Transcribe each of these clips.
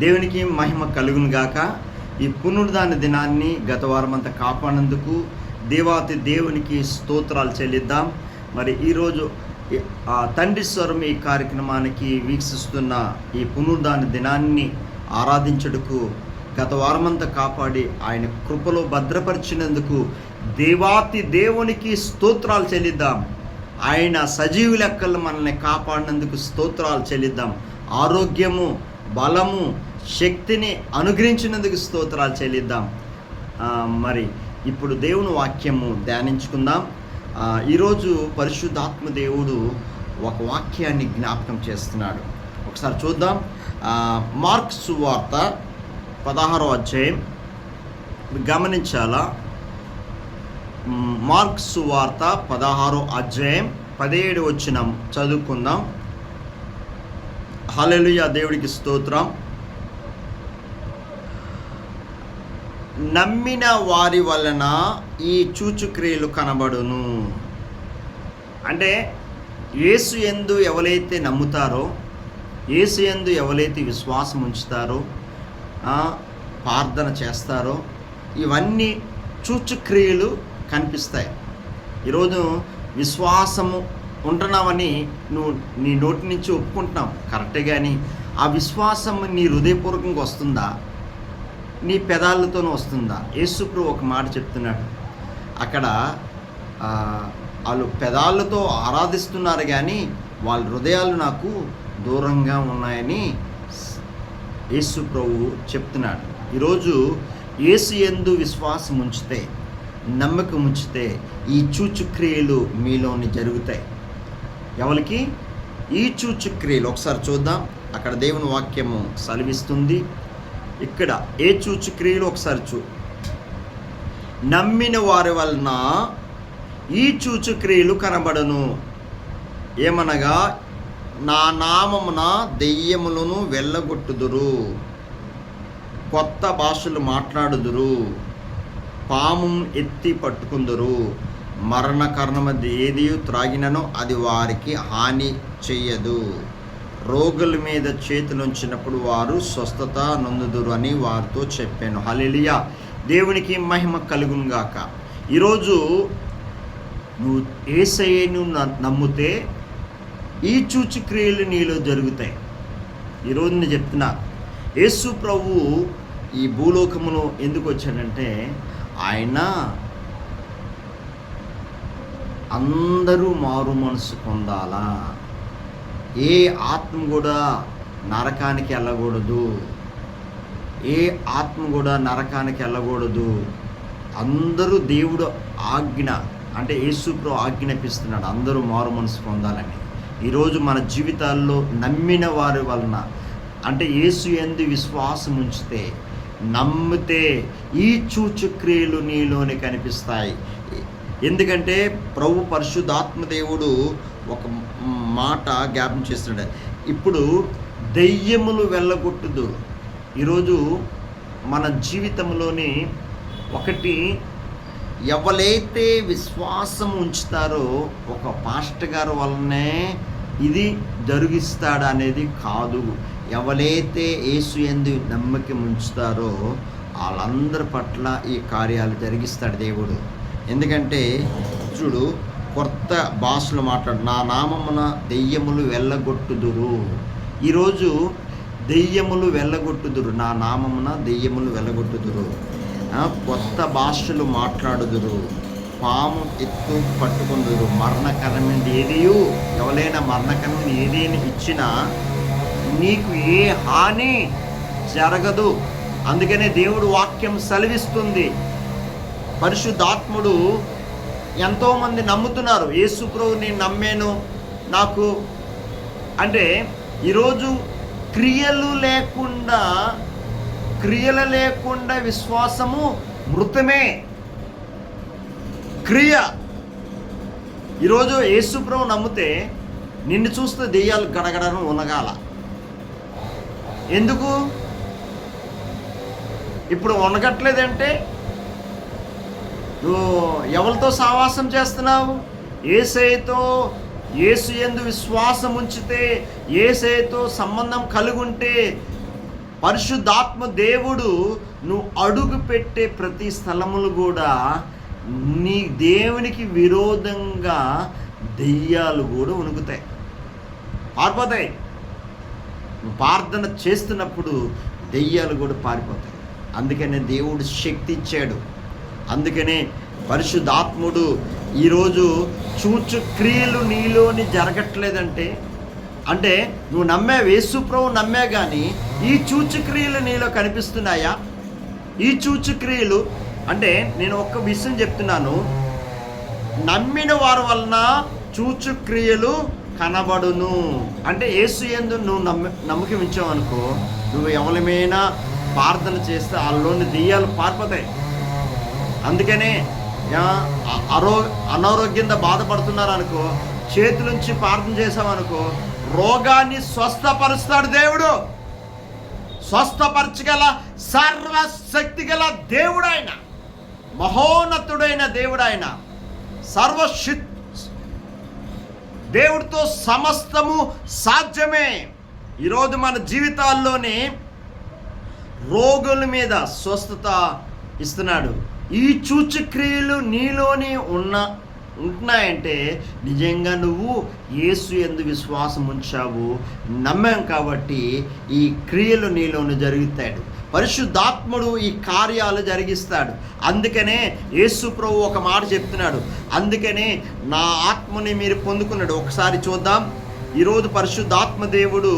దేవునికి మహిమ కలుగును గాక. ఈ పునరుద్ధాన దినాన్ని గత వారం అంతా కాపాడినందుకు దేవాతి దేవునికి స్తోత్రాలు చెల్లిద్దాం. మరి ఈరోజు తండ్రి స్వరం ఈ కార్యక్రమానికి వీక్షిస్తున్న ఈ పునరుద్ధాన దినాన్ని ఆరాధించుటకు గత వారమంతా కాపాడి ఆయన కృపలో భద్రపరిచినందుకు దేవాతి దేవునికి స్తోత్రాలు చెల్లిద్దాం. ఆయన సజీవ లెక్కలు మనల్ని కాపాడినందుకు స్తోత్రాలు చెల్లిద్దాం. ఆరోగ్యము, బలము, శక్తిని అనుగ్రహించినందుకు స్తోత్రాలు చెల్లిద్దాం. మరి ఇప్పుడు దేవుని వాక్యము ధ్యానించుకుందాం. ఈరోజు పరిశుద్ధాత్మ దేవుడు ఒక వాక్యాన్ని జ్ఞాపకం చేస్తున్నాడు. ఒకసారి చూద్దాం. మార్కు సువార్త 16వ అధ్యాయం గమనించాలా. మార్కు సువార్త 16వ అధ్యాయం 17 వచనం చదువుకుందాం. హల్లెలూయా, దేవుడికి స్తోత్రం. నమ్మిన వారి వలన ఈ చూచుక్రియలు కనబడును. అంటే యేసు యందు ఎవరైతే నమ్ముతారో, యేసు యందు ఎవరైతే విశ్వాసం ఉంచుతారో, ప్రార్థన చేస్తారో, ఇవన్నీ చూచుక్రియలు కనిపిస్తాయి. ఈరోజు విశ్వాసము ఉంటున్నామని నువ్వు నీ నోటి నుంచి ఒప్పుకుంటున్నావు కరెక్టే, కానీ ఆ విశ్వాసం నీ హృదయపూర్వకంగా వస్తుందా, నీ పెదాలతోనూ వస్తుందా? యేసుప్రభు ఒక మాట చెప్తున్నాడు. అక్కడ వాళ్ళు పెదాలతో ఆరాధిస్తున్నారు కానీ వాళ్ళ హృదయాలు నాకు దూరంగా ఉన్నాయని యేసుప్రభు చెప్తున్నాడు. ఈరోజు యేసు యందు విశ్వాసం ఉంచితే, నమ్మకం ఉంచితే ఈ చూచుక్రియలు మీలోని జరుగుతాయి. ఎవరికి ఈ చూచుక్రియలు? ఒకసారి చూద్దాం. అక్కడ దేవుని వాక్యము సెలవిస్తుంది. ఇక్కడ ఏ చూచుక్రియలు ఒకసారి నమ్మిన వారి వలన ఈ చూచుక్రియలు కనబడను. ఏమనగా నా నామమున దెయ్యములను వెళ్ళగొట్టుదురు, కొత్త భాషలు మాట్లాడుదురు, పాము ఎత్తి పట్టుకుందురు, మరణకరణమది ఏది త్రాగినను అది వారికి హాని చెయ్యదు, రోగుల మీద చేతులుంచినప్పుడు వారు స్వస్థత నొందుదురు అని వారితో చెప్పాను. హల్లెలూయా, దేవునికి మహిమ కలుగును గాక. ఈరోజు నువ్వు యేసయ్యను నమ్మితే ఈ చూచుక్రియలు నీలో జరుగుతాయి. ఈరోజు నేను చెప్తున్నా, యేసు ప్రభువు ఈ భూలోకములో ఎందుకు వచ్చాడంటే, ఆయన అందరూ మారు మనసు పొందాలా. ఏ ఆత్మ కూడా నరకానికి వెళ్ళకూడదు, ఏ ఆత్మ కూడా నరకానికి వెళ్ళకూడదు. అందరూ దేవుడు ఆజ్ఞ అంటే యేసుప్రభు ఆజ్ఞాపిస్తున్నాడు అందరూ మారు మనసు పొందాలని. ఈరోజు మన జీవితాల్లో నమ్మిన వారి వలన అంటే యేసు యందు విశ్వాసం ఉంచితే, నమ్మితే ఈ చూచుక్రియలు నీలోనే కనిపిస్తాయి. ఎందుకంటే ప్రభు పరిశుద్ధాత్మ దేవుడు ఒక మాట జ్ఞాపకం చేస్తున్నాడు. ఇప్పుడు దెయ్యములు వెళ్ళగొట్టుదు. ఈరోజు మన జీవితంలోని ఒకటి, ఎవరైతే విశ్వాసం ఉంచుతారో ఒక పాస్టర్ గారు వల్లనే ఇది జరిగిస్తాడు అనేది కాదు. ఎవరైతే యేసు యందు నమ్మకం ఉంచుతారో వాళ్ళందరి పట్ల ఈ కార్యాలు జరిగిస్తాడు దేవుడు. ఎందుకంటే చూడు, కొత్త భాషలు మాట్లాడు, నా నామమున దెయ్యములు వెళ్ళగొట్టుదురు. ఈరోజు దెయ్యములు వెళ్ళగొట్టుదురు, నా నామమున దెయ్యములు వెళ్ళగొట్టుదురు, కొత్త భాషలు మాట్లాడుదురు, పాము ఎత్తు పట్టుకుందురు, మరణకరమైనది ఏదియు ఎవరైనా మరణకరమైన ఏదైనా ఇచ్చినా నీకు ఏ హాని జరగదు. అందుకనే దేవుడు వాక్యం సెలవిస్తుంది. పరిశుద్ధాత్ముడు ఎంతోమంది నమ్ముతున్నారు, యేసు ప్రభువుని నమ్మాను నాకు అంటే. ఈరోజు క్రియలు లేకుండా విశ్వాసము మృతమే. క్రియ. ఈరోజు యేసు ప్రభువు నమ్మితే నిన్ను చూస్తే దెయ్యాలు గడగడను ఉనగాల. ఎందుకు ఇప్పుడు ఉనగట్లేదంటే నువ్వు ఎవరితో సావాసం చేస్తున్నావు? యేసయ్యతో. యేసు యందు విశ్వాసం ఉంచితే, యేసయ్యతో సంబంధం కలిగి ఉంటే పరిశుద్ధాత్మ దేవుడు నువ్వు అడుగు పెట్టే ప్రతి స్థలములు కూడా నీ దేవునికి విరోధంగా దెయ్యాలు కూడా వణుకుతాయి, పారిపోతాయి. నువ్వు ప్రార్థన చేస్తున్నప్పుడు దెయ్యాలు కూడా పారిపోతాయి. అందుకనే దేవుడు శక్తి ఇచ్చాడు. అందుకనే పరిశుద్ధాత్ముడు ఈరోజు చూచు క్రియలు నీలోని జరగట్లేదంటే, అంటే నువ్వు నమ్మావు, యేసు ప్రభువు నమ్మా, కానీ ఈ చూచుక్రియలు నీలో కనిపిస్తున్నాయా? ఈ చూచుక్రియలు అంటే నేను ఒక్క విషయం చెప్తున్నాను, నమ్మిన వారి వలన చూచుక్రియలు కనబడును. అంటే యేసు యందు నువ్వు నమ్మకం ఇచ్చావు అనుకో, నువ్వు ఎవరిమైనా ప్రార్థన చేస్తే వాళ్ళలోని దెయ్యాలు పారిపోతాయి. అందుకనే అనారోగ్యంతో బాధపడుతున్నారు అనుకో, చేతులుంచి ప్రార్థన చేసామనుకో, రోగాన్ని స్వస్థపరుస్తాడు దేవుడు. స్వస్థపరచగల సర్వశక్తి గల దేవుడు ఆయన, మహోన్నతుడైన దేవుడు ఆయన. దేవుడితో సమస్తము సాధ్యమే. ఈరోజు మన జీవితాల్లోనే రోగుల మీద స్వస్థత ఇస్తున్నాడు. ఈ సూచక్రియలు నీలోని ఉంటున్నాయంటే నిజంగా నువ్వు యేసు యందు విశ్వాసం ఉంచావు, నమ్మాం కాబట్టి ఈ క్రియలు నీలోను జరుగుతాడు. పరిశుద్ధాత్ముడు ఈ కార్యాలు జరిగిస్తాడు. అందుకనే యేసు ప్రభు ఒక మాట చెప్తున్నాడు, అందుకనే నా ఆత్మని మీరు పొందుకున్నాడు. ఒకసారి చూద్దాం. ఈరోజు పరిశుద్ధాత్మ దేవుడు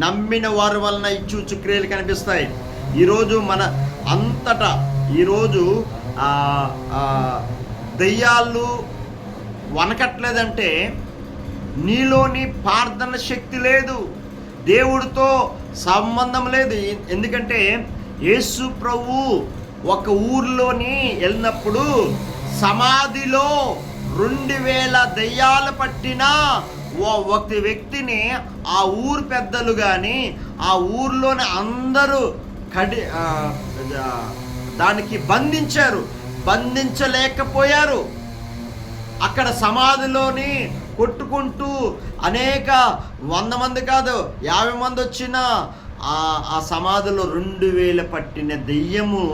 నమ్మిన వారి వలన ఈ సూచక్రియలు కనిపిస్తాయి. ఈరోజు మన అంతటా ఈరోజు దెయ్యాలు వనకట్లేదంటే నీలోని ప్రార్థన శక్తి లేదు, దేవుడితో సంబంధం లేదు. ఎందుకంటే యేసు ప్రభు ఒక ఊర్లోని వెళ్ళినప్పుడు సమాధిలో 2000 దెయ్యాలు పట్టిన ఒక వ్యక్తిని ఆ ఊరు పెద్దలు కానీ ఆ ఊర్లోని అందరూ దానికి బంధించలేకపోయారు. అక్కడ సమాధిలోని కొట్టుకుంటూ అనేక 100 మంది కాదు 50 మంది వచ్చిన ఆ సమాధిలో 2000 పట్టిన దెయ్యము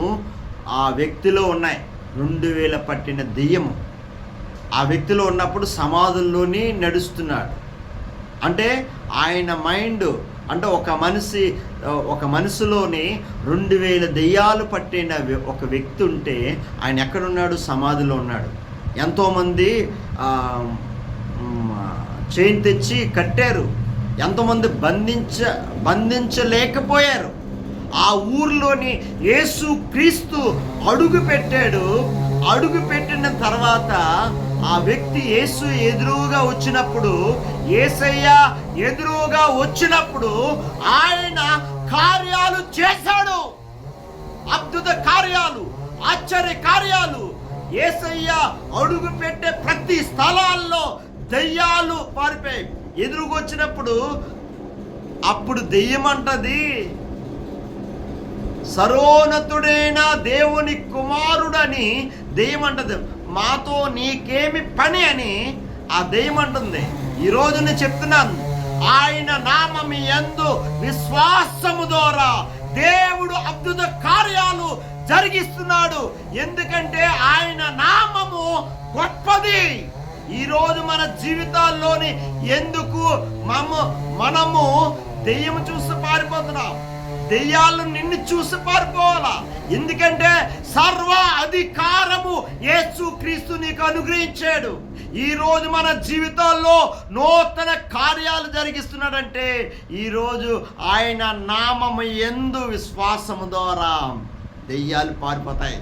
ఆ వ్యక్తిలో ఉన్నాయి. 2000 పట్టిన దెయ్యము ఆ వ్యక్తిలో ఉన్నప్పుడు సమాధుల్లోని నడుస్తున్నాడు. అంటే ఆయన మైండ్, అంటే ఒక మనిషిలోని 2000 దెయ్యాలు పట్టిన ఒక వ్యక్తి ఉంటే ఆయన ఎక్కడున్నాడు? సమాధిలో ఉన్నాడు. ఎంతోమంది చైన్ తెచ్చి కట్టారు, ఎంతోమంది బంధించలేకపోయారు. ఆ ఊర్లోని యేసు క్రీస్తు అడుగు పెట్టాడు. అడుగు పెట్టిన తర్వాత ఆ వ్యక్తి యేసు ఎదురుగా వచ్చినప్పుడు, యేసయ్య ఎదురుగా వచ్చినప్పుడు ఆయన కార్యాలు చేశాడు. అద్భుత కార్యాలు, ఆశ్చర్య కార్యాలు. యేసయ్య అడుగు పెట్టే ప్రతి స్థలాల్లో దెయ్యాలు పారిపోయి ఎదురుగా వచ్చినప్పుడు అప్పుడు దెయ్యం అంటది, సర్వోన్నతుడైన దేవుని కుమారుడని దెయ్యం అంటది, మాతో నీకేమి పని అని ఆ దెయ్యం అంటుంది. ఈరోజు నేను చెప్తున్నాను, ఆయన నామం యందు విశ్వాసము ద్వారా దేవుడు అద్భుత కార్యాలు జరిగిస్తున్నాడు. ఎందుకంటే ఆయన నామము గొప్పది. ఈరోజు మన జీవితాల్లోని ఎందుకు మనము దెయ్యం చూసి పారిపోతున్నాం? దెయ్యాలు నిన్ను చూసి పారిపోవాలా? ఎందుకంటే సర్వ అధికారము యేసు క్రీస్తు నీకు అనుగ్రహించాడు. ఈరోజు మన జీవితాల్లో నూతన కార్యాలు జరిగిస్తున్నాడంటే ఈరోజు ఆయన నామము యందు విశ్వాసము ద్వారా దెయ్యాలు పారిపోతాయి.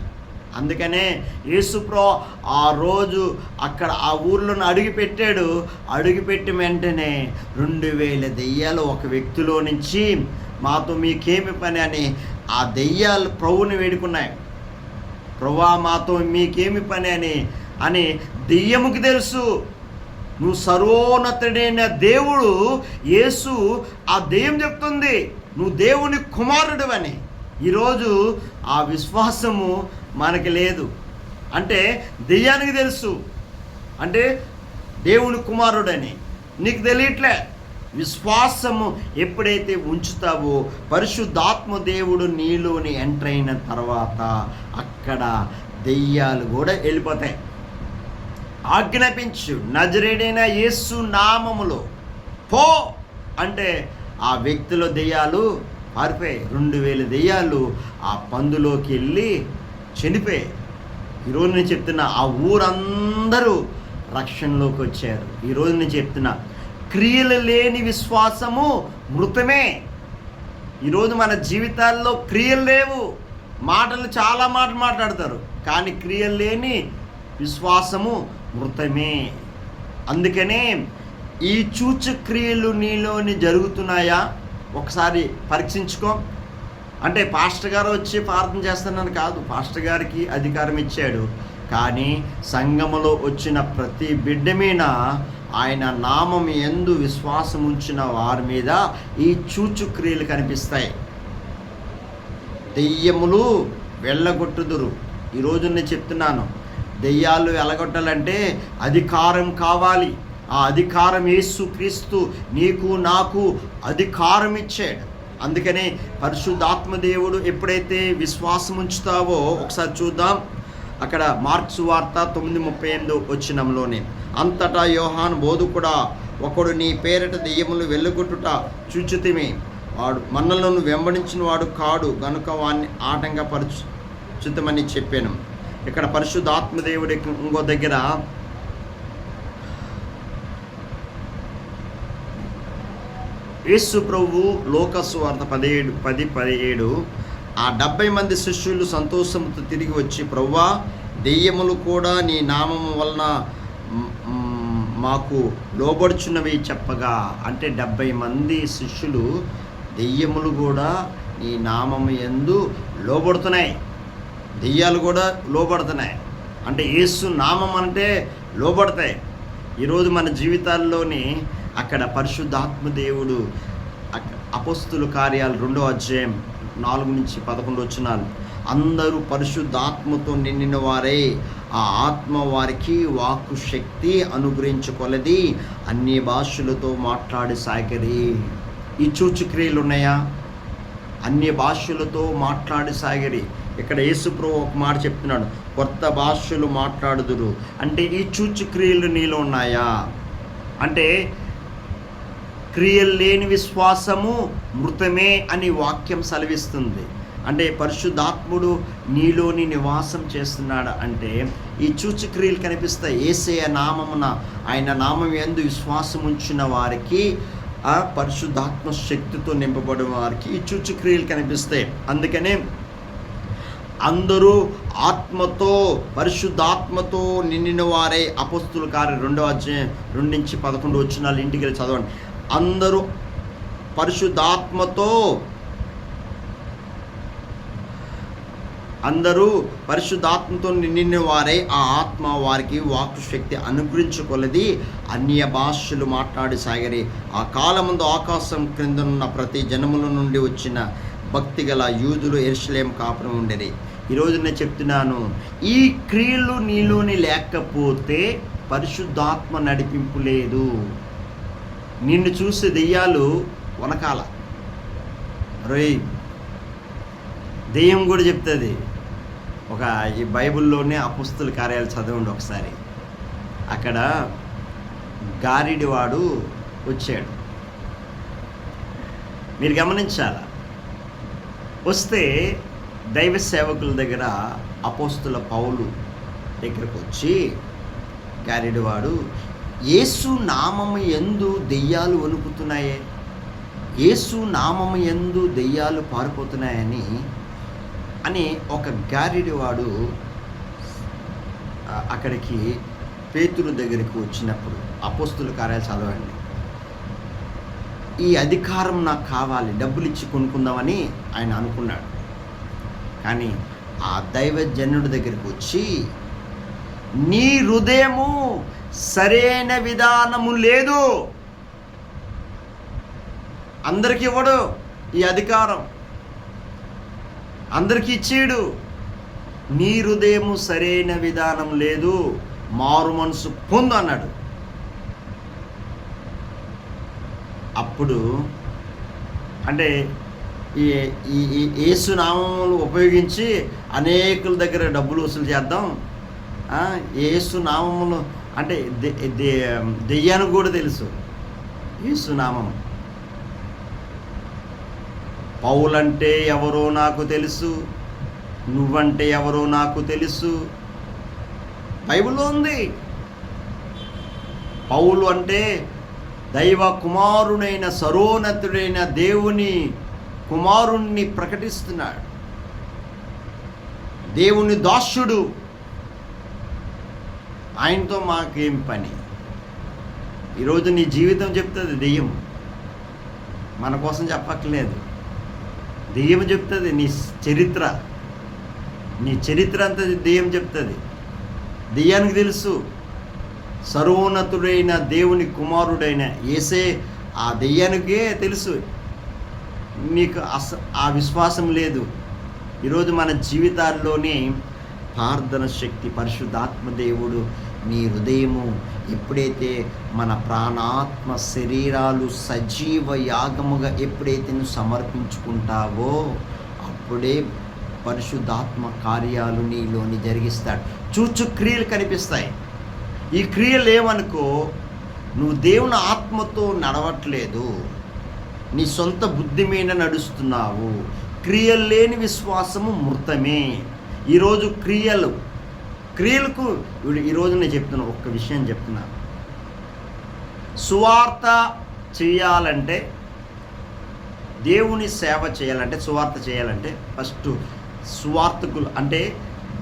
అందుకనే యేసుప్రభు ఆ రోజు అక్కడ ఆ ఊర్లోనే అడుగుపెట్టాడు. అడుగుపెట్టిన వెంటనే 2000 దెయ్యాలు ఒక వ్యక్తిలో నుంచి మాతో మీకేమి పని అని ఆ దెయ్యాలు ప్రభువుని వేడుకున్నాయి. ప్రభువా మాతో మీకేమి పని అని దెయ్యముకి తెలుసు నువ్వు సర్వోన్నతుడైన దేవుడు యేసు. ఆ దెయ్యం చెప్తుంది నువ్వు దేవుని కుమారుడు అని. ఈరోజు ఆ విశ్వాసము మనకి లేదు. అంటే దెయ్యానికి తెలుసు అంటే దేవుని కుమారుడని నీకు తెలియట్లే. విశ్వాసము ఎప్పుడైతే ఉంచుతావో పరిశుద్ధాత్మ దేవుడు నీలోని ఎంటర్ అయిన తర్వాత అక్కడ దెయ్యాలు కూడా వెళ్ళిపోతాయి. ఆజ్ఞాపించు నజరేడైన యేసు నామములో పో అంటే ఆ వ్యక్తిలో దెయ్యాలు పారిపోయాయి. 2000 దెయ్యాలు ఆ పందులోకి వెళ్ళి చనిపోయాయి. ఈరోజు నేను చెప్తున్నా, ఆ ఊరందరూ రక్షణలోకి వచ్చారు. ఈరోజు నేను చెప్తున్నా, క్రియలు లేని విశ్వాసము మృతమే. ఈరోజు మన జీవితాల్లో క్రియలు లేవు. మాటలు చాలా మాట్లాడతారు, కానీ క్రియలు లేని విశ్వాసము మృతమే. అందుకనే ఈ సూచక్రియలు నీలోని జరుగుతున్నాయా ఒకసారి పరీక్షించుకో. అంటే పాస్టర్ గారు వచ్చి ప్రార్థన చేస్తున్నాను కాదు, పాస్టర్ గారికి అధికారం ఇచ్చాడు, కానీ సంఘములో వచ్చిన ప్రతి బిడ్డ మీద ఆయన నామం యందు విశ్వాసం ఉంచిన వారి మీద ఈ సూచక్రియలు కనిపిస్తాయి. దెయ్యములు వెళ్ళగొట్టుదురు. ఈరోజు నేను చెప్తున్నాను, దెయ్యాలు వెళ్ళగొట్టాలంటే అధికారం కావాలి. ఆ అధికారం యేసుక్రీస్తు నీకు నాకు అధికారం ఇచ్చాడు. అందుకనే పరిశుద్ధాత్మ దేవుడు ఎప్పుడైతే విశ్వాసం ఉంచుతావో ఒకసారి చూద్దాం. అక్కడ మార్కు సువార్త 9:38 వచనంలోనే, అంతటా యోహాను బోధకుడా ఒకడు నీ పేరిట దెయ్యములు వెళ్ళగొట్టుట చూచితిమి, వాడు మనలను వెంబడించిన వాడు కాడు గనుక వాడిని ఆటంకపరచుతమని చెప్పాను. ఇక్కడ పరిశుద్ధాత్మ దేవుడి ఇంకో దగ్గర యేసు ప్రభువు లోకసువార్త 10:17 ఆ 70 మంది శిష్యులు సంతోషంతో తిరిగి వచ్చి, ప్రభువా దెయ్యములు కూడా నీ నామము వలన మాకు లోబడుచున్నవి చెప్పగా, అంటే 70 మంది శిష్యులు దెయ్యములు కూడా నీ నామము యందు లోబడుతున్నాయి, దెయ్యాలు కూడా లోబడుతున్నాయి. అంటే యేసు నామం అంటే లోబడతాయి. ఈరోజు మన జీవితాల్లోని అక్కడ పరిశుద్ధాత్మ దేవుడు అపోస్తుల కార్యాలు 2వ అధ్యాయం 4-11 వచనాలు, అందరూ పరిశుద్ధాత్మతో నిండిన వారే, ఆ ఆత్మ వారికి వాక్కు శక్తి అనుగ్రహించుకొలది అన్ని భాషలతో మాట్లాడసాగిరి. ఈ సూచక్రియలు ఉన్నాయా? అన్ని భాషలతో మాట్లాడసాగిరి. ఇక్కడ యేసుప్రభు ఒక మాట చెప్తున్నాడు, కొత్త భాషలు మాట్లాడుదురు. అంటే ఈ సూచక్రియలు నీలో ఉన్నాయా? అంటే క్రియలు లేని విశ్వాసము మృతమే అని వాక్యం సెలవిస్తుంది. అంటే పరిశుద్ధాత్ముడు నీలోని నివాసం చేస్తున్నాడు అంటే ఈ సూచక్రియలు కనిపిస్తాయి. యేసయ్య నామమున, ఆయన నామం యందు విశ్వాసం ఉంచిన వారికి, ఆ పరిశుద్ధాత్మ శక్తితో నింపబడిన వారికి ఈ సూచక్రియలు కనిపిస్తాయి. అందుకనే అందరూ ఆత్మతో పరిశుద్ధాత్మతో నిండిన వారే, అపోస్తుల కార్యం 2వ అధ్యాయం 2-11 వచనాలు ఇంటికి వెళ్ళి చదవండి. అందరూ పరిశుద్ధాత్మతో నిండిన వారే, ఆ ఆత్మ వారికి వాక్కు శక్తి అనుగ్రహించుకొలది అన్య భాషలు మాట్లాడసాగిరి. ఆ కాలమందు ఆకాశం క్రిందనున్న ప్రతి జనముల నుండి వచ్చిన భక్తి గల యూదులు యెరూషలేము కాపురం ఉండేది. ఈరోజు నేను చెప్తున్నాను, ఈ క్రియలు నీలోని లేకపోతే పరిశుద్ధాత్మ నడిపింపు లేదు. నిన్ను చూసే దెయ్యాలు వనకాల. రోయ్, దెయ్యం కూడా చెప్తుంది. ఈ బైబిల్లోనే అపోస్తుల కార్యాలు చదవండి ఒకసారి. అక్కడ గారిడివాడు వచ్చాడు, మీరు గమనించాలా. వస్తే దైవ సేవకుల దగ్గర అపోస్తుల పౌలు దగ్గరకు వచ్చి, గారిడివాడు యేసు నామము యందు దెయ్యాలు వణుకుతున్నాయే, యేసు నామము యందు దెయ్యాలు పారిపోతున్నాయని అని ఒక గారిడివాడు అక్కడికి పేతురు దగ్గరికి వచ్చినప్పుడు, అపోస్తుల కార్యాలు చదవండి, ఈ అధికారం నాకు కావాలి, డబ్బులు ఇచ్చి కొనుక్కుందామని ఆయన అనుకున్నాడు. కానీ ఆ దైవజనుడి దగ్గరికి వచ్చి, నీ హృదయము సరైన విధానము లేదు, అందరికి ఇవ్వడు ఈ అధికారం, అందరికీ ఇచ్చేడు, నీ హృదయము సరైన విధానం లేదు, మారు మనసు పొందు అన్నాడు. అప్పుడు అంటే ఈ ఈ యేసు నామములు ఉపయోగించి అనేకుల దగ్గర డబ్బులు వసూలు చేద్దాం. యేసు నామములు అంటే దెయ్యానికి కూడా తెలుసు యేసు నామం. పౌలంటే ఎవరో నాకు తెలుసు, నువ్వంటే ఎవరో నాకు తెలుసు, బైబిల్లో ఉంది. పౌలు అంటే దైవ కుమారుడైన సర్వోన్నతుడైన దేవుని కుమారుణ్ణి ప్రకటిస్తున్నాడు. దేవుని దాసుడు. ఆయనతో మాకేం పని? ఈరోజు నీ జీవితం చెప్తుంది దెయ్యం, మన కోసం చెప్పక్కర్లేదు. దెయ్యం చెప్తుంది నీ చరిత్ర అంతా దెయ్యం చెప్తుంది. దెయ్యానికి తెలుసు సర్వోన్నతుడైన దేవుని కుమారుడైన యేసే ఆ దెయ్యానికే తెలుసు. నీకు ఆ విశ్వాసం లేదు. ఈరోజు మన జీవితాల్లోనే ప్రార్థన శక్తి, పరిశుద్ధాత్మ దేవుడు నీ హృదయము ఎప్పుడైతే మన ప్రాణాత్మ శరీరాలు సజీవ యాగముగా ఎప్పుడైతే నువ్వు సమర్పించుకుంటావో అప్పుడే పరిశుద్ధాత్మ కార్యాలు నీలోని జరిగిస్తాడు. చూచు క్రియలు కనిపిస్తాయి. ఈ క్రియలు ఏమనుకో, నువ్వు దేవుని ఆత్మతో నడవట్లేదు, నీ సొంత బుద్ధి మీద నడుస్తున్నావు. క్రియలు లేని విశ్వాసము మృతమే. ఈరోజు క్రియలకు ఈరోజు నేను చెప్తున్నా, ఒక్క విషయం చెప్తున్నా. సువార్త చేయాలంటే, దేవుని సేవ చేయాలంటే, సువార్త చేయాలంటే ఫస్ట్ సువార్తకులు అంటే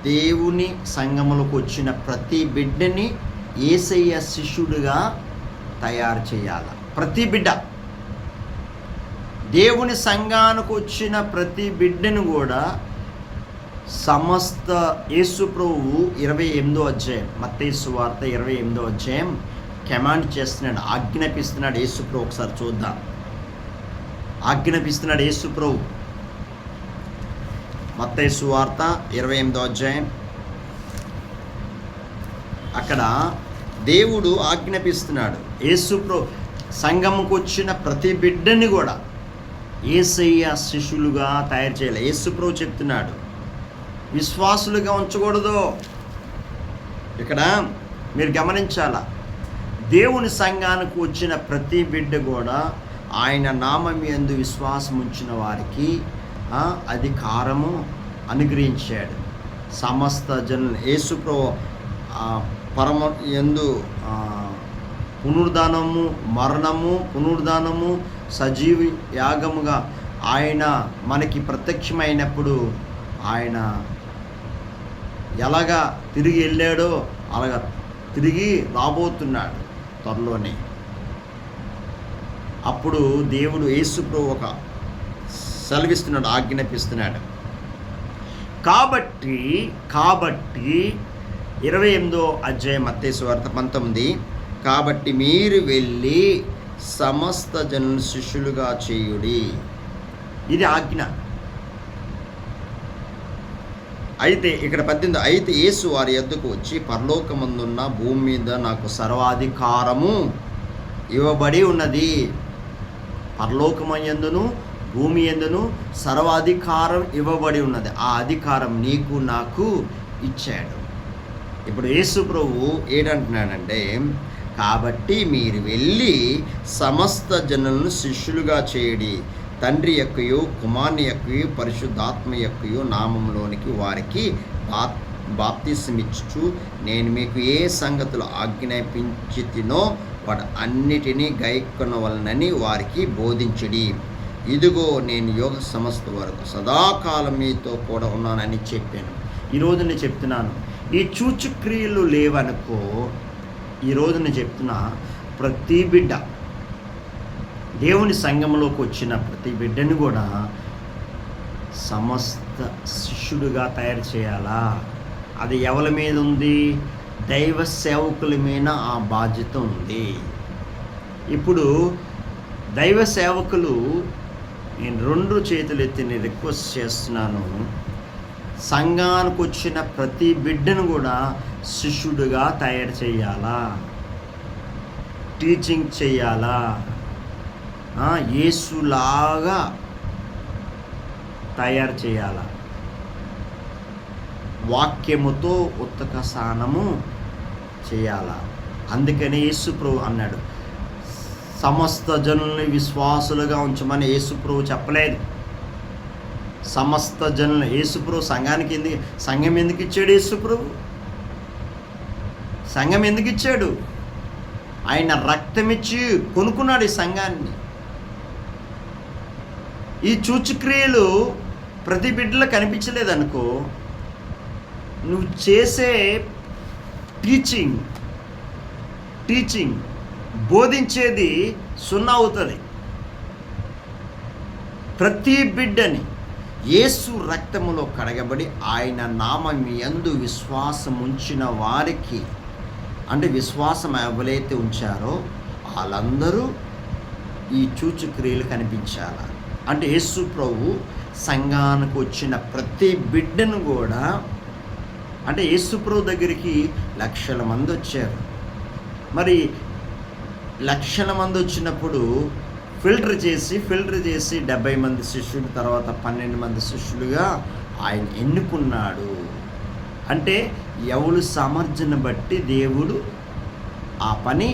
దేవుని సంఘములకు వచ్చిన ప్రతి బిడ్డని యేసయ్య శిష్యుడిగా తయారు చేయాలి. ప్రతి బిడ్డ, దేవుని సంఘానికి వచ్చిన ప్రతి బిడ్డను కూడా సమస్త యేసు ప్రభువు 28వ అధ్యాయం, మత్తయి సువార్త 28వ అధ్యాయం కమాండ్ చేస్తున్నాడు, ఆజ్ఞాపిస్తున్నాడు యేసు ప్రభు. ఒకసారి చూద్దాం. ఆజ్ఞాపిస్తున్నాడు యేసు ప్రభు. మత్తయి సువార్త 28వ అధ్యాయం. అక్కడ దేవుడు ఆజ్ఞాపిస్తున్నాడు యేసు ప్రభు సంఘముకు వచ్చిన ప్రతి బిడ్డని కూడా యేసయ్య శిష్యులుగా తయారు చేయాలి. యేసు ప్రభు చెప్తున్నాడు, విశ్వాసులుగా ఉంచకూడదు. ఇక్కడ మీరు గమనించాలా, దేవుని సంఘానికి వచ్చిన ప్రతి బిడ్డ కూడా ఆయన నామం యందు విశ్వాసం ఉంచిన వారికి అధికారము అనుగ్రహించాడు. సమస్త జనులు యేసు ప్రభు పరమ యందు పునరుద్ధానము, మరణము, పునరుద్ధానము, సజీవ యాగముగా ఆయన మనకి ప్రత్యక్షమైనప్పుడు ఆయన ఎలాగా తిరిగి వెళ్ళాడో అలాగా తిరిగి రాబోతున్నాడు త్వరలోనే. అప్పుడు దేవుడు యేసు ప్రభు ఒక సెలవిస్తున్నాడు, ఆజ్ఞాపిస్తున్నాడు. కాబట్టి 28వ అధ్యాయం మత్తయి సువార్త 19, కాబట్టి మీరు వెళ్ళి సమస్త జనులను శిష్యులుగా చేయుడి. ఇది ఆజ్ఞ. అయితే ఇక్కడ 18, అయితే యేసు వారి యొద్దకు వచ్చి, పరలోకమందున్న భూమి మీద నాకు సర్వాధికారము ఇవ్వబడి ఉన్నది. పరలోకమందును భూమి యందును సర్వాధికారం ఇవ్వబడి ఉన్నది. ఆ అధికారం నీకు నాకు ఇచ్చాడు. ఇప్పుడు యేసు ప్రభు ఏంటంటున్నాడంటే, కాబట్టి మీరు వెళ్ళి సమస్త జనులను శిష్యులుగా చేయడి, తండ్రి యొక్కయు కుమారుని యొక్కయు పరిశుద్ధాత్మ యొక్కయు నామంలోనికి వారికి బాప్తిసమిచ్చు నేను మీకు ఏ సంగతులు ఆజ్ఞాపించితినో వాటి అన్నిటినీ గైకొనవలనని వారికి బోధించుడి. ఇదిగో నేను యోగ సమస్త వరకు సదాకాలం మీతో కూడా ఉన్నానని చెప్పాను. ఈరోజు నేను చెప్తున్నాను, ఈ చూచుక్రియలు లేవనుకో, ఈరోజు నేను చెప్తున్నా, ప్రతి బిడ్డ దేవుని సంఘంలోకి వచ్చిన ప్రతి బిడ్డని కూడా సమస్త శిష్యుడిగా తయారు చేయాలా. అది ఎవరి మీద ఉంది? దైవ సేవకుల మీద ఆ బాధ్యత ఉంది. ఇప్పుడు దైవ సేవకులు, నేను 2 చేతులు ఎత్తి నేను రిక్వెస్ట్ చేస్తున్నాను, సంఘానికి వచ్చిన ప్రతి బిడ్డను కూడా శిష్యుడిగా తయారు చేయాలా, టీచింగ్ చేయాలా. యేసులాగా తయారు చేయాల. వాక్యముతో ఉత్తక స్నానము చేయాల. అందుకని యేసుప్రభు అన్నాడు, సమస్త జనుల్ని విశ్వాసులుగా ఉంచమని యేసుప్రభు చెప్పలేదు. సమస్త జనులు యేసుప్రభు సంఘం ఎందుకు ఇచ్చాడు? యేసుప్రభు సంఘం ఎందుకు ఇచ్చాడు? ఆయన రక్తమిచ్చి కొనుక్కున్నాడు ఈ సంఘాన్ని. ఈ సూచక్రియలు ప్రతి బిడ్డలో కనిపించలేదనుకో, నువ్వు చేసే టీచింగ్ బోధించేది సున్నా అవుతుంది. ప్రతి బిడ్డని యేసు రక్తములో కడగబడి ఆయన నామం యందు విశ్వాసం ఉంచిన వారికి, అంటే విశ్వాసం ఎవరైతే ఉంచారో వాళ్ళందరూ ఈ సూచక్రియలు కనిపించాలి. అంటే యేసు ప్రభు సంఘానికి వచ్చిన ప్రతి బిడ్డను కూడా, అంటే యేసు ప్రభు దగ్గరికి లక్షల మంది వచ్చారు. మరి లక్షల మంది వచ్చినప్పుడు ఫిల్టర్ చేసి 70 మంది శిష్యులు, తర్వాత 12 మంది శిష్యులుగా ఆయన ఎన్నుకున్నాడు. అంటే ఎవరు సామర్థ్యం బట్టి దేవుడు ఆ పని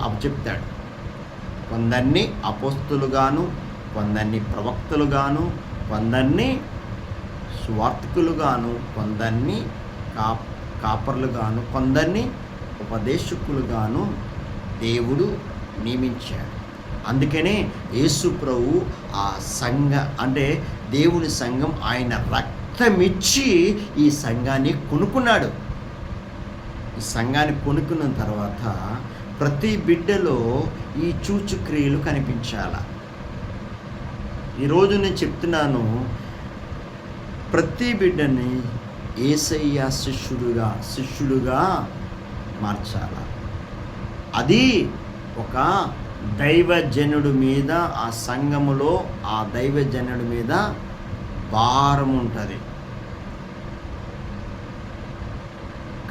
అప్పచెప్తాడు. కొందరిని అపోస్తులుగాను, కొందరిని ప్రవక్తలుగాను, కొందరిని సువార్తికులుగాను, కొందరిని కాపర్లుగాను, కొందరిని ఉపదేశకులుగాను దేవుడు నియమించాడు. అందుకనే యేసు ప్రభు ఆ అంటే దేవుని సంఘం ఆయన రక్తమిచ్చి ఈ సంఘాన్ని కొనుక్కున్నాడు. ఈ సంఘాన్ని కొనుక్కున్న తర్వాత ప్రతి బిడ్డలో ఈ సూచక్రియలు కనిపించాల. ఈరోజు నేను చెప్తున్నాను, ప్రతి బిడ్డని యేసయ్య శిష్యులుగా మార్చాల. అది ఒక దైవజనుడి మీద, ఆ సంఘములో ఆ దైవజనుడి మీద భారం ఉంటుంది.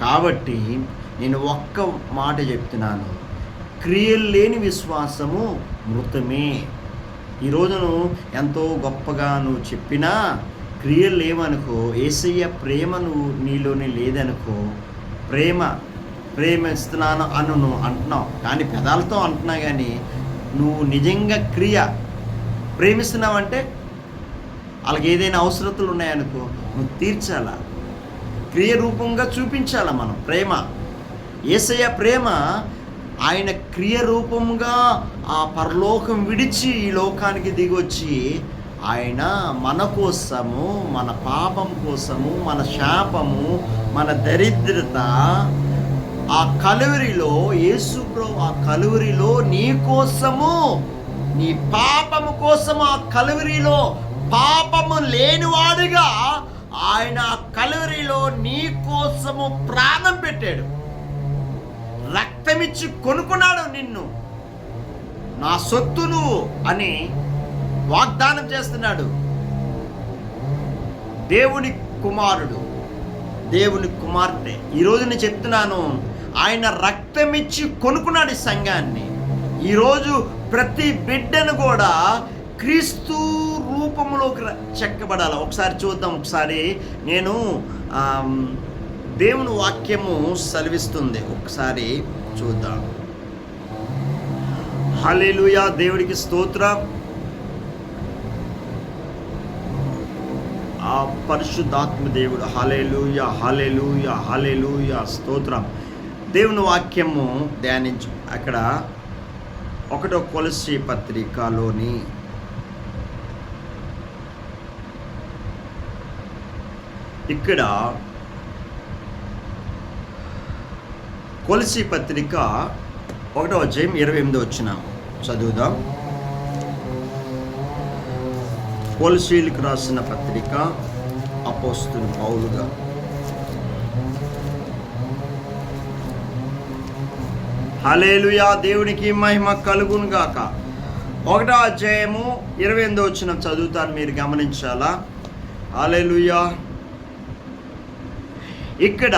కాబట్టి నేను ఒక్క మాట చెప్తున్నాను, క్రియలు లేని విశ్వాసము మృతమే. ఈరోజు నువ్వు ఎంతో గొప్పగా నువ్వు చెప్పినా క్రియలు లేవనుకో, యేసయ్య ప్రేమ నీలోనే లేదనుకో, ప్రేమిస్తున్నాను నువ్వు అంటున్నావు, కానీ పెదాలతో అంటున్నా, కానీ నువ్వు నిజంగా ప్రేమిస్తున్నావంటే వాళ్ళకి ఏదైనా అవసరతలు ఉన్నాయనుకో, నువ్వు తీర్చాలా, క్రియ రూపంగా చూపించాలా. మనం యేసయ్య ప్రేమ ఆయన క్రియ రూపంగా ఆ పరలోకం విడిచి ఈ లోకానికి దిగొచ్చి ఆయన మన కోసము, మన పాపం కోసము, మన శాపము, మన దరిద్రత, ఆ కలువరిలో యేసు ప్రభు ఆ కలువరిలో నీ కోసము, నీ పాపము కోసము ఆ కలువరిలో పాపము లేనివాడుగా ఆయన ఆ కలువరిలో నీ కోసము ప్రాణం పెట్టాడు. రక్తమిచ్చి కొనుక్కున్నాడు నిన్ను, నా సొత్తు నువ్వు అని వాగ్దానం చేస్తున్నాడు. దేవుని కుమార్తె. ఈరోజు నేను చెప్తున్నాను, ఆయన రక్తమిచ్చి కొనుక్కున్నాడు ఈ సంఘాన్ని. ఈరోజు ప్రతి బిడ్డను కూడా క్రీస్తు రూపంలోకి చెక్కబడాలి. ఒకసారి చూద్దాం. ఒకసారి నేను దేవుని వాక్యము సెలవిస్తుంది, ఒకసారి చూద్దాం. హల్లెలూయా, దేవుడికి స్తోత్రం. ఆ పరిశుద్ధాత్మ దేవుడు, హల్లెలూయా హల్లెలూయా హల్లెలూయా, స్తోత్రం. దేవుని వాక్యము ధ్యానించు. అక్కడ 1 కొలస్సీ పత్రికలోని ఇక్కడ కొలస్సీ పత్రిక 1వ అధ్యాయం 28వ వచనం చదువుదాం. కొలస్సీలకు రాసిన పత్రిక అపోస్తలుడు పౌలుగా. హల్లెలూయా, దేవునికి మహిమ కలుగును గాక. 1వ అధ్యాయము 28వ వచనం చదువుతాను, మీరు గమనించాలా. హల్లెలూయా. ఇక్కడ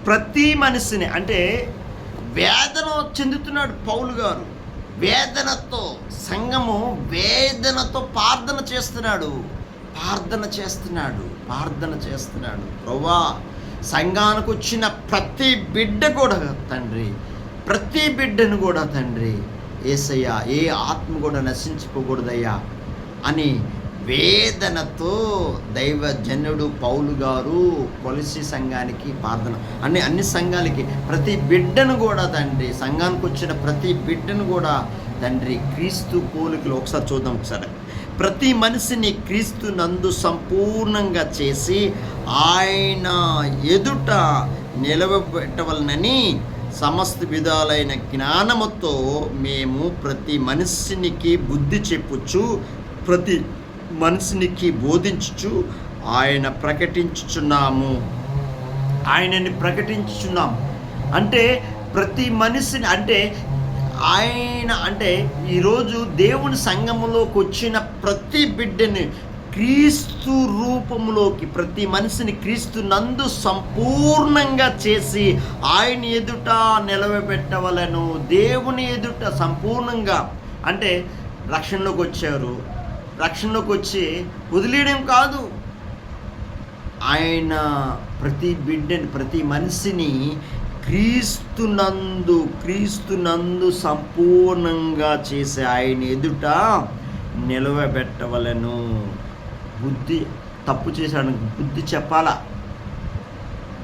ప్రతి మనిషిని, అంటే వేదన చెందుతున్నాడు పౌలు గారు, వేదనతో సంఘము వేదనతో ప్రార్థన చేస్తున్నాడు. ప్రభువా, సంఘానికి వచ్చిన ప్రతి బిడ్డ కూడా తండ్రి, ప్రతి బిడ్డను కూడా తండ్రి యేసయ్యా, ఏ ఆత్మ కూడా నశించుకోకూడదయ్యా అని వేదనతో దైవజనుడు పౌలు గారు కొలసి సంఘానికి ప్రార్థన, అన్ని సంఘాలకి ప్రతి బిడ్డను కూడా తండ్రి, సంఘానికి వచ్చిన ప్రతి బిడ్డను కూడా తండ్రి క్రీస్తు పోలికలు ఒకసారి చూద్దాం. ప్రతి మనిషిని క్రీస్తు నందు సంపూర్ణంగా చేసి ఆయన ఎదుట నిలవబెట్టవలనని సమస్త విధాలైన జ్ఞానముతో మేము ప్రతి మనిషినికి బుద్ధి చెప్పుచు, ప్రతి మనిషినికి బోధించుచు ఆయనని ప్రకటించుచున్నాము. అంటే ప్రతి మనిషిని అంటే ఈరోజు దేవుని సంఘములోకి వచ్చిన ప్రతి బిడ్డని క్రీస్తు రూపంలోకి, ప్రతి మనిషిని క్రీస్తు నందు సంపూర్ణంగా చేసి ఆయన ఎదుట నిలవబెట్టవలను. దేవుని ఎదుట సంపూర్ణంగా అంటే రక్షణలోకి వచ్చారు, రక్షణలోకి వచ్చి వదిలేయడం కాదు, ఆయన ప్రతి బిడ్డని, ప్రతి మనిషిని క్రీస్తునందు సంపూర్ణంగా చేసి ఆయన ఎదుట నిలవబెట్టవలను. తప్పు చేశాడు, బుద్ధి చెప్పాలా.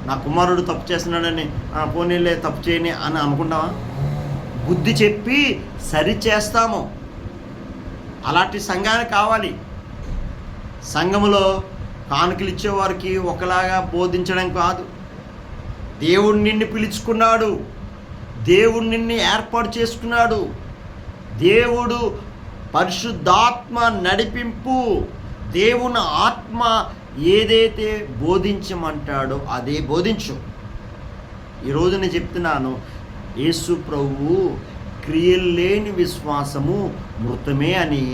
నా కుమారుడు తప్పు చేస్తున్నాడని పోనీలే తప్పు చేయని అని అనుకుంటామా? బుద్ధి చెప్పి సరి చేస్తాము. అలాంటి సంఘాన్ని కావాలి. సంఘములో కానుకలు ఇచ్చేవారికి ఒకలాగా బోధించడం కాదు. దేవుడు నిన్ను పిలుచుకున్నాడు, దేవుడు నిన్ను ఏర్పాటు చేసుకున్నాడు. దేవుడు పరిశుద్ధాత్మ నడిపింపు, దేవుని ఆత్మ ఏదైతే బోధించమంటాడో అదే బోధించు. ఈరోజు నేను చెప్తున్నాను, యేసు ప్రభువు క్రియలు లేని విశ్వాసము మృతమే అని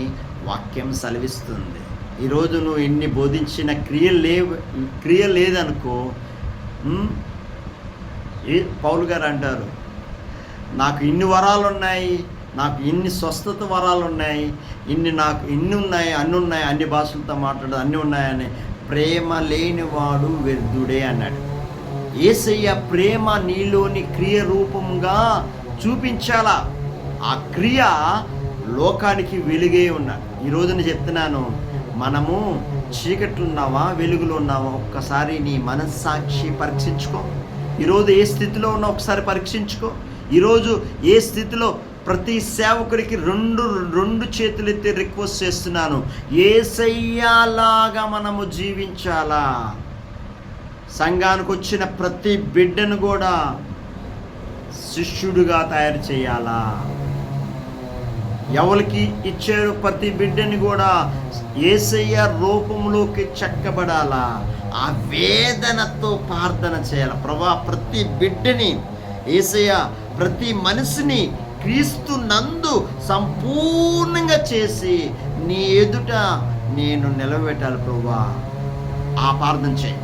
వాక్యం సెలవిస్తుంది. ఈరోజు నువ్వు ఎన్ని బోధించిన క్రియ లేదనుకో, పౌలు గారు అంటారు, నాకు ఇన్ని వరాలు ఉన్నాయి, నాకు ఇన్ని స్వస్థత వరాలు ఉన్నాయి, నాకు ఇన్ని ఉన్నాయి, అన్ని భాషలతో మాట్లాడదు, అన్నీ ఉన్నాయని, ప్రేమ లేనివాడు వ్యర్థుడే అన్నాడు. యేసయ్య ప్రేమ నీలోని క్రియ రూపంగా చూపించాలా. ఆ క్రియ లోకానికి వెలుగే ఉన్నాడు. ఈరోజు నేను చెప్తున్నాను, మనము చీకట్లు ఉన్నావా, వెలుగులో ఉన్నావా? ఒక్కసారి నీ మనస్సాక్షి పరీక్షించుకో. ఈరోజు ఏ స్థితిలో ఉన్నావు ఒకసారి పరీక్షించుకో. ఈరోజు ఏ స్థితిలో, ప్రతి సేవకుడికి రెండు చేతులెత్తి రిక్వెస్ట్ చేస్తున్నాను, యేసయ్యలాగా మనము జీవించాలా. సంఘానికి వచ్చిన ప్రతి బిడ్డను కూడా శిష్యుడిగా తయారు చేయాలా. ఎవరికి ఇచ్చారు ప్రతి బిడ్డని కూడా యేసయ్య రూపంలోకి చెక్కబడాలా. ఆ వేదనతో ప్రార్థన చేయాలి. ప్రభువా, ప్రతి బిడ్డని యేసయ్య, ప్రతి మనిషిని క్రీస్తు నందు సంపూర్ణంగా చేసి నీ ఎదుట నేను నిలబెట్టాలి ప్రభువా. ఆ ప్రార్థన చేయి.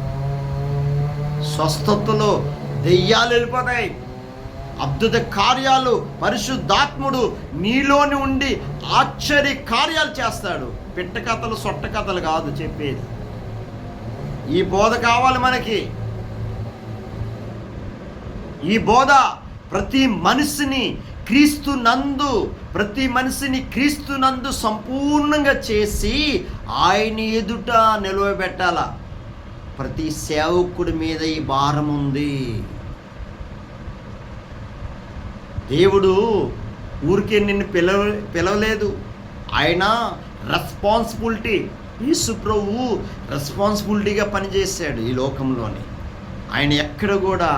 స్వస్థతలో దెయ్యాలు వెళ్ళిపోతాయి, అద్భుత కార్యాలు పరిశుద్ధాత్ముడు నీలోని ఉండి ఆశ్చర్య కార్యాలు చేస్తాడు. పిట్ట కథలు సొట్ట కథలు కాదు చెప్పేది. ఈ బోధ కావాలి మనకి. ఈ బోధ ప్రతి మనిషిని క్రీస్తు నందు సంపూర్ణంగా చేసి ఆయన ఎదుట నిలవబెట్టాల. ప్రతి సేవకుడి మీద ఈ భారం ఉంది. దేవుడు ఊరికే నిన్ను పిలవలేదు. ఆయన రెస్పాన్సిబిలిటీ, యేసు ప్రభువు రెస్పాన్సిబిలిటీగా పనిచేశాడు ఈ లోకంలోని. ఆయన ఎక్కడ కూడా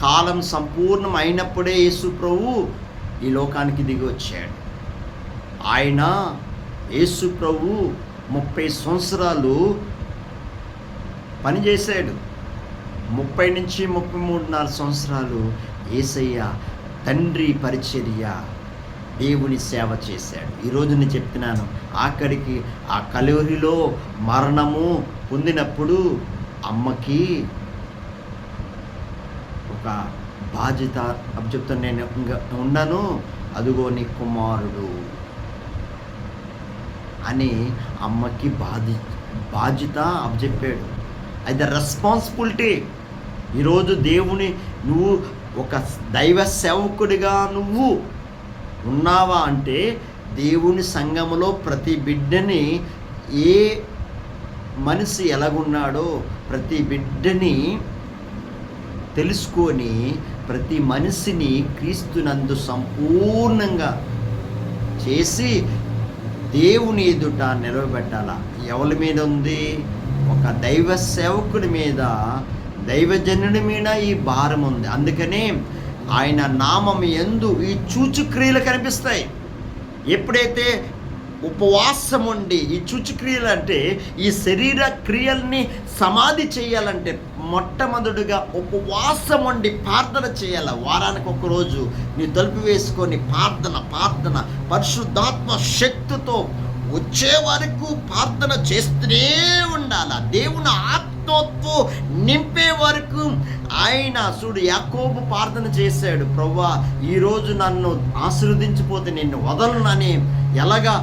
కాలం సంపూర్ణం అయినప్పుడే యేసు ప్రభువు ఈ లోకానికి దిగి వచ్చాడు. ఆయన యేసు ప్రభువు 30 సంవత్సరాలు పనిచేశాడు. 30 నుంచి 33 సంవత్సరాలు యేసయ్య తండ్రి పరిచర్య, దేవుని సేవ చేశాడు. ఈరోజు నేను చెప్తున్నాను, ఆఖరికి ఆ కలువరిలో మరణము పొందినప్పుడు అమ్మకి ఒక బాధ్యత చెప్తాను, నేను ఉన్నాను, అదుగో నీ కుమారుడు అని అమ్మకి బాధ్యత అప్పచెప్పాడు. అది రెస్పాన్సిబిలిటీ. ఈరోజు దేవుని నువ్వు ఒక దైవ సేవకుడిగా నువ్వు ఉన్నావా అంటే దేవుని సంఘములో ప్రతి బిడ్డని ఏ మనిషి ఎలాగున్నాడో ప్రతి బిడ్డని తెలుసుకొని ప్రతి మనిషిని క్రీస్తునందు సంపూర్ణంగా చేసి దేవుని ఎదుట నిలవబెట్టాల. ఎవరి మీద ఉంది? ఒక దైవ సేవకుడి మీద, దైవజనుడి మీద ఈ భారం ఉంది. అందుకనే ఆయన నామం యందు ఈ సూచక్రియలు కనిపిస్తాయి. ఎప్పుడైతే ఉపవాసం ఉండి, ఈ సూచక్రియలు అంటే ఈ శరీర క్రియల్ని సమాధి చేయాలంటే మొట్టమొదటిగా ఉపవాసం ఉండి ప్రార్థన చేయాలి. వారానికి ఒకరోజు నీ తలుపు వేసుకొని ప్రార్థన పరిశుద్ధాత్మ శక్తితో వచ్చే వరకు ప్రార్థన చేస్తూనే ఉండాలి. దేవుని ఆత్మతో నింపే వరకు ఆయన చూడు, యాకోబు ప్రార్థన చేశాడు, ప్రభువా ఈరోజు నన్ను ఆశీర్వదించిపోతే నిన్ను వదలనని ఎలాగా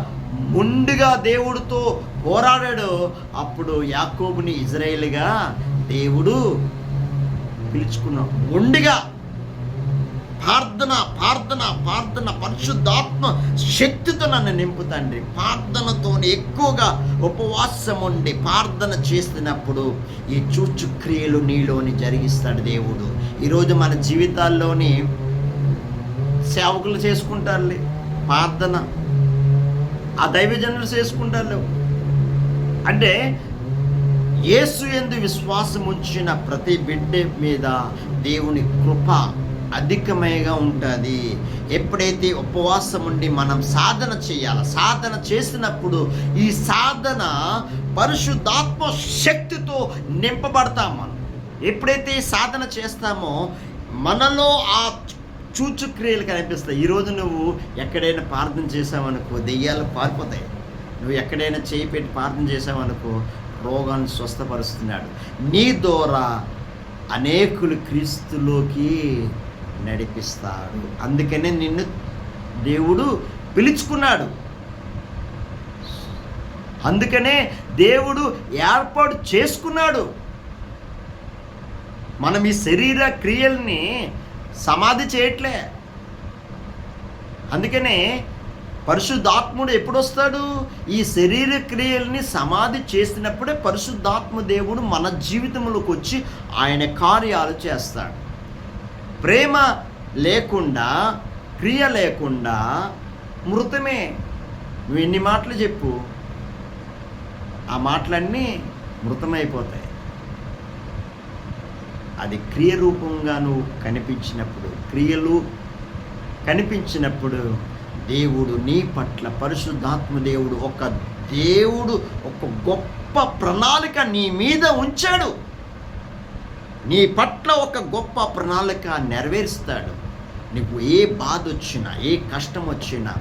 ముందుగా దేవుడితో పోరాడాడో అప్పుడు యాకోబుని ఇజ్రాయేలుగా దేవుడు పిలుచుకున్నాడు. ముందుగా ప్రార్థన పరిశుద్ధాత్మ శక్తితో నన్ను నింపుతండి. ప్రార్థనతో ఎక్కువగా ఉపవాసం ఉండి ప్రార్థన చేస్తున్నప్పుడు ఈ సూచక్రియలు నీలోని జరిగిస్తాడు దేవుడు. ఈరోజు మన జీవితాల్లోని సేవకులు చేసుకుంటారులే ప్రార్థన, ఆ దైవజనులు చేసుకుంటారు. అంటే యేసు యందు విశ్వాసం ఉంచిన ప్రతి బిడ్డ మీద దేవుని కృప అధికమైగా ఉంటుంది. ఎప్పుడైతే ఉపవాసం ఉండి మనం సాధన చేయాలి, సాధన చేసినప్పుడు ఈ సాధన పరిశుద్ధాత్మ శక్తితో నింపబడతాం. మనం ఎప్పుడైతే సాధన చేస్తామో మనలో ఆ సూచక్రియలు కనిపిస్తాయి. ఈరోజు నువ్వు ఎక్కడైనా ప్రార్థన చేసావనుకో దెయ్యాలు పారిపోతాయి. నువ్వు ఎక్కడైనా చేయి పెట్టి ప్రార్థన చేసావనుకో రోగాన్ని స్వస్థపరుస్తున్నాడు. నీ ద్వారా అనేకులు క్రీస్తులోకి నడిపిస్తాడు. అందుకనే నిన్ను దేవుడు పిలుచుకున్నాడు. అందుకనే దేవుడు ఏర్పాటు చేసుకున్నాడు. మనం ఈ శరీర క్రియల్ని సమాధి చేయట్లే. అందుకనే పరిశుద్ధాత్ముడు ఎప్పుడు వస్తాడు? ఈ శరీర క్రియల్ని సమాధి చేసినప్పుడే పరిశుద్ధాత్మ దేవుడు మన జీవితంలోకి వచ్చి ఆయన కార్యాలు చేస్తాడు. ప్రేమ లేకుండా, క్రియ లేకుండా మృతమే. నువ్వు ఎన్ని మాటలు చెప్పు, ఆ మాటలన్నీ మృతమైపోతాయి. అది క్రియ రూపంగా నువ్వు కనిపించినప్పుడు, క్రియలు కనిపించినప్పుడు దేవుడు నీ పట్ల, పరిశుద్ధాత్మ దేవుడు ఒక గొప్ప ప్రణాళిక నీ మీద ఉంచాడు. నీ పట్ల ఒక గొప్ప ప్రణాళిక నెరవేరుస్తాడు. నీకు ఏ బాధ వచ్చినా, ఏ కష్టం వచ్చినా,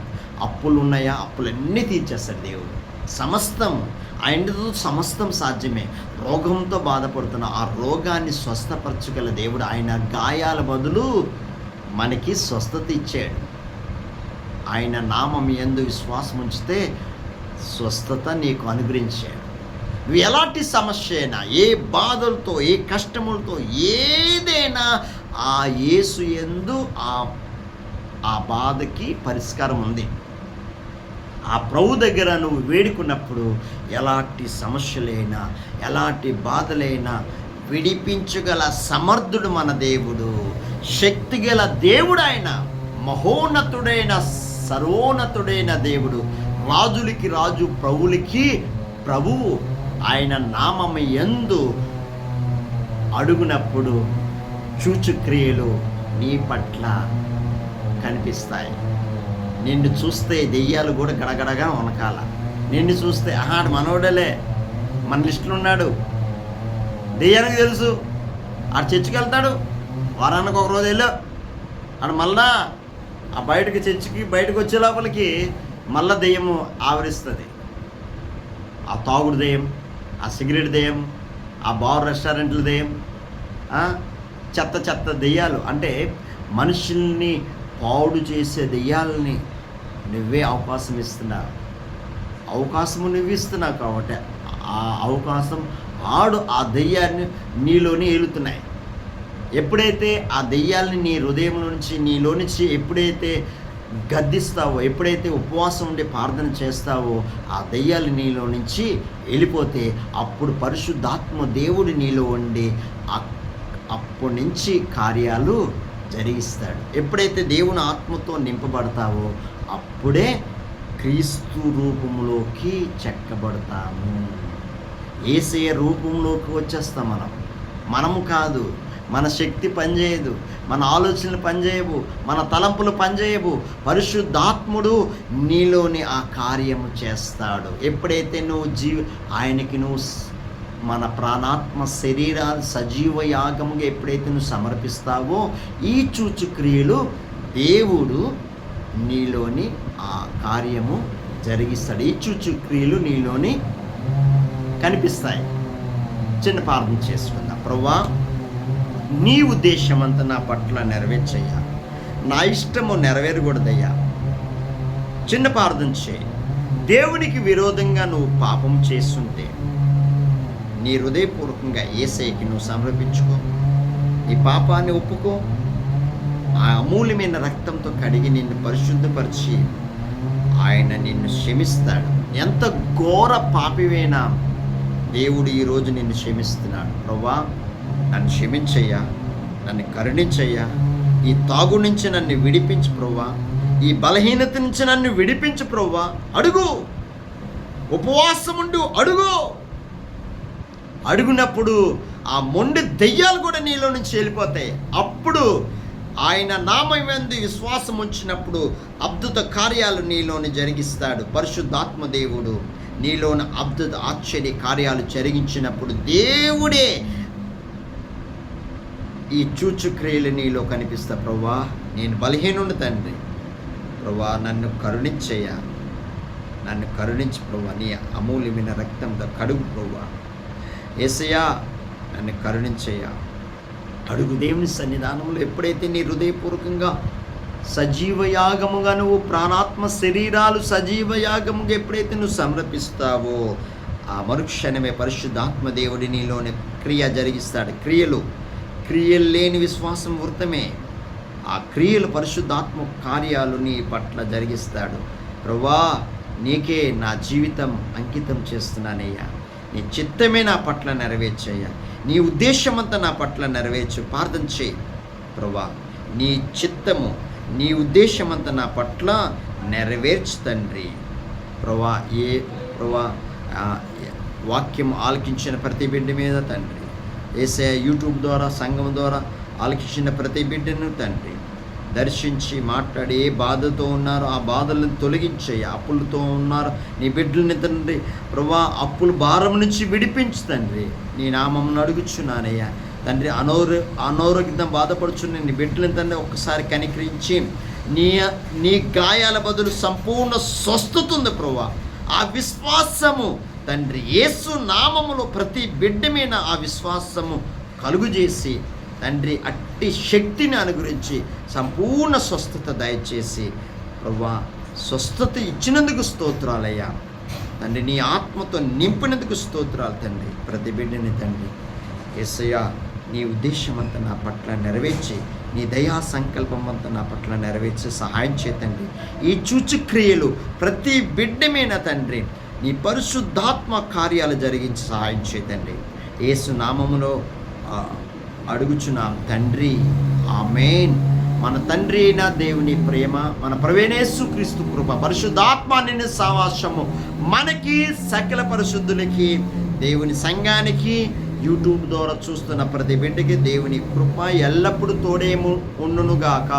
అప్పులు ఉన్నాయా అప్పులన్నీ తీర్చేస్తాడు దేవుడు. ఆయనతో సమస్తం సాధ్యమే. రోగంతో బాధపడుతున్న ఆ రోగాన్ని స్వస్థపరచగల దేవుడు. ఆయన గాయాల బదులు మనకి స్వస్థత ఇచ్చాడు. ఆయన నామం యందు విశ్వాసం ఉంచితే స్వస్థత నీకు అనుగ్రహించాడు. నువ్వు ఎలాంటి సమస్య అయినా, ఏ బాధలతో, ఏ కష్టములతో, ఏదైనా ఆ యేసు యందు ఆ బాధకి పరిష్కారం ఉంది. ఆ ప్రభు దగ్గర నువ్వు వేడుకున్నప్పుడు ఎలాంటి సమస్యలైనా, ఎలాంటి బాధలైనా విడిపించగల సమర్థుడు మన దేవుడు. శక్తిగల దేవుడు ఆయన. మహోన్నతుడైన, సర్వోన్నతుడైన దేవుడు. రాజులకి రాజు, ప్రభువులకి ప్రభువు. ఆయన నామము యందు అడుగునప్పుడు సూచక్రియలు నీ పట్ల కనిపిస్తాయి. నిన్ను చూస్తే దెయ్యాలు కూడా గడగడగా వనకాల. నిన్ను చూస్తే ఆడు మనోడలే, మన లిస్టులో ఉన్నాడు, దెయ్యానికి తెలుసు, ఆడు చర్చికి వెళ్తాడు, వారానికి ఒక రోజు వెళ్ళావు, ఆడు మళ్ళా ఆ బయటకు వచ్చే లోపలికి మళ్ళా దెయ్యము ఆవరిస్తుంది. ఆ తాగుడు దెయ్యం, ఆ సిగరెట్ దెయ్యం, ఆ బార్ రెస్టారెంట్ల దెయ్యం, చెత్త దెయ్యాలు. అంటే మనుషుల్ని పాడు చేసే దెయ్యాలని నువ్వే అవకాశం ఇస్తున్నావు. అవకాశము నువ్వు ఇస్తున్నావు కాబట్టి ఆ అవకాశం ఆ దెయ్యాన్ని నీలోని ఏలుతున్నాయి. ఎప్పుడైతే ఆ దెయ్యాలని నీ హృదయం నుంచి నీలో నుంచి ఎప్పుడైతే గద్దిస్తావో, ఎప్పుడైతే ఉపవాసం ఉండి ప్రార్థన చేస్తావో, ఆ దెయ్యాలు నీలో నుంచి వెళ్ళిపోతే అప్పుడు పరిశుద్ధాత్మ దేవుడు నీలో ఉండి అప్పటి నుంచి కార్యాలు జరిగిస్తాడు. ఎప్పుడైతే దేవుని ఆత్మతో నింపబడతావో అప్పుడే క్రీస్తు రూపంలోకి చెక్కబడతాము. యేసయ్య రూపంలోకి వచ్చేస్తాం. మనము కాదు, మన శక్తి పనిచేయదు, మన ఆలోచనలు పనిచేయవు, మన తలంపులు పనిచేయవు. పరిశుద్ధాత్ముడు నీలోని ఆ కార్యము చేస్తాడు. ఎప్పుడైతే నువ్వు ఆయనకి నువ్వు మన ప్రాణాత్మ శరీరాలు సజీవ యాగముగా ఎప్పుడైతే నువ్వు సమర్పిస్తావో ఈ సూచక్రియలు దేవుడు నీలోని ఆ కార్యము జరిగిస్తాడు. ఈ సూచక్రియలు నీలోని కనిపిస్తాయి. చిన్న ప్రార్థన చేసుకుందాం. ప్రభువా, నీ ఉద్దేశం అంతా నా పట్ల నెరవేర్చయ్యా, నా ఇష్టము నెరవేరకూడదయ్యా. చిన్న ప్రార్థన చేయి. దేవునికి విరోధంగా నువ్వు పాపం చేస్తుంటే నీ హృదయపూర్వకంగా యేసయ్యకి నువ్వు సమర్పించుకో, నీ పాపాన్ని ఒప్పుకో. ఆ అమూల్యమైన రక్తంతో కడిగి నిన్ను పరిశుద్ధపరిచి ఆయన నిన్ను క్షమిస్తాడు. ఎంత ఘోర పాపివైనా దేవుడు ఈరోజు నిన్ను క్షమిస్తున్నాడు. ప్రభువా, నన్ను క్షమించయ్యా, నన్ను కరుణించయ్యా, ఈ తాగు నుంచి నన్ను విడిపించు ప్రభువా, ఈ బలహీనత నుంచి నన్ను విడిపించు ప్రభువా. అడుగు, ఉపవాసం ఉండు, అడుగునప్పుడు ఆ మొండి దెయ్యాలు కూడా నీలో నుంచి వెళ్ళిపోతాయి. అప్పుడు ఆయన నామయందు విశ్వాసం ఉంచినప్పుడు అద్భుత కార్యాలు నీలోని జరిగిస్తాడు. పరిశుద్ధాత్మ దేవుడు నీలోని అద్భుత ఆశ్చర్య కార్యాలు జరిగించినప్పుడు దేవుడే ఈ సూచక్రియలు నీలో కనిపిస్తా. ప్రభువా, నేను బలహీనుడు తండ్రి, ప్రభువా నన్ను కరుణించయ్యా, నన్ను కరుణించు ప్రభువా, నీ అమూల్యమైన రక్తంతో కడుగు ప్రభువా. యేసయ్యా, నన్ను కరుణించయ్యా. అడుగు దేవుని సన్నిధానంలో. ఎప్పుడైతే నీ హృదయపూర్వకంగా సజీవయాగముగా నువ్వు ప్రాణాత్మ శరీరాలు సజీవయాగముగా ఎప్పుడైతే నువ్వు సమర్పిస్తావో ఆ మరుక్షణమే పరిశుద్ధాత్మ దేవుడి నీలోని క్రియ జరిగిస్తాడు. క్రియలు లేని విశ్వాసం వృతమే. ఆ క్రియలు పరిశుద్ధాత్మ కార్యాలు నీ పట్ల జరిగిస్తాడు. ప్రభువా, నీకే నా జీవితం అంకితం చేస్తున్నానయ్యా, నీ చిత్తమే నా పట్ల నెరవేర్చయ్యా, నీ ఉద్దేశమంతా నా పట్ల నెరవేర్చు. ప్రార్థన చేయి. ప్రభువా, నీ చిత్తము నీ ఉద్దేశమంతా నా పట్ల నెరవేర్చు తండ్రి. ప్రభువా వాక్యం ఆలకించిన ప్రతి బిడ్డ మీద తండ్రి, యేసయ్య యూట్యూబ్ ద్వారా సంఘం ద్వారా ఆలకించిన ప్రతి బిడ్డను తండ్రి దర్శించి మాట్లాడి, ఏ బాధతో ఉన్నారో ఆ బాధలను తొలగించేయి. అప్పులతో ఉన్నారు నీ బిడ్డలని తండ్రి, ప్రభువా అప్పుల భారం నుంచి విడిపించు తండ్రి. నీ నామమును అడుగుచున్నానయ్యా తండ్రి. అనారోగ్యం బాధపడుచున్న నీ బిడ్డలని తండ్రి ఒక్కసారి కనికరించి నీ గాయాల బదులు సంపూర్ణ స్వస్థత ఉంది ప్రభువా. ఆ విశ్వాసము తండ్రి యేసు నామములో ప్రతి బిడ్డ మీద ఆ విశ్వాసము కలుగుజేసి తండ్రి అట్టి శక్తిని అనుగురించి సంపూర్ణ స్వస్థత దయచేసి ప్రభువా స్వస్థత ఇచ్చినందుకు స్తోత్రాలయ్యా తండ్రి. నీ ఆత్మతో నింపినందుకు స్తోత్రాలు తండ్రి. ప్రతి బిడ్డని తండ్రి యేసయ్యా నీ ఉద్దేశం అంతా నా పట్ల నెరవేర్చి, నీ దయా సంకల్పం అంతా నా పట్ల నెరవేర్చి సహాయం చేతండి. ఈ సూచక్రియలు ప్రతి బిడ్డ మీద తండ్రి నీ పరిశుద్ధాత్మ కార్యాలు జరిగించి సహాయం చేతండి. యేసు నామములో అడుగుచున్నాం తండ్రి, ఆమేన్. మన తండ్రి అయిన దేవుని ప్రేమ, మన ప్రభువైన యేసుక్రీస్తు కృప, పరిశుద్ధాత్మ నిన్న సావాసము మనకి సకల పరిశుద్ధులకి, దేవుని సంఘానికి, యూట్యూబ్ ద్వారా చూస్తున్న ప్రతి బిడ్డకి దేవుని కృప ఎల్లప్పుడూ తోడేము ఉండునుగాక.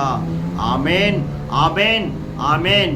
ఆమేన్, ఆమేన్, ఆమేన్.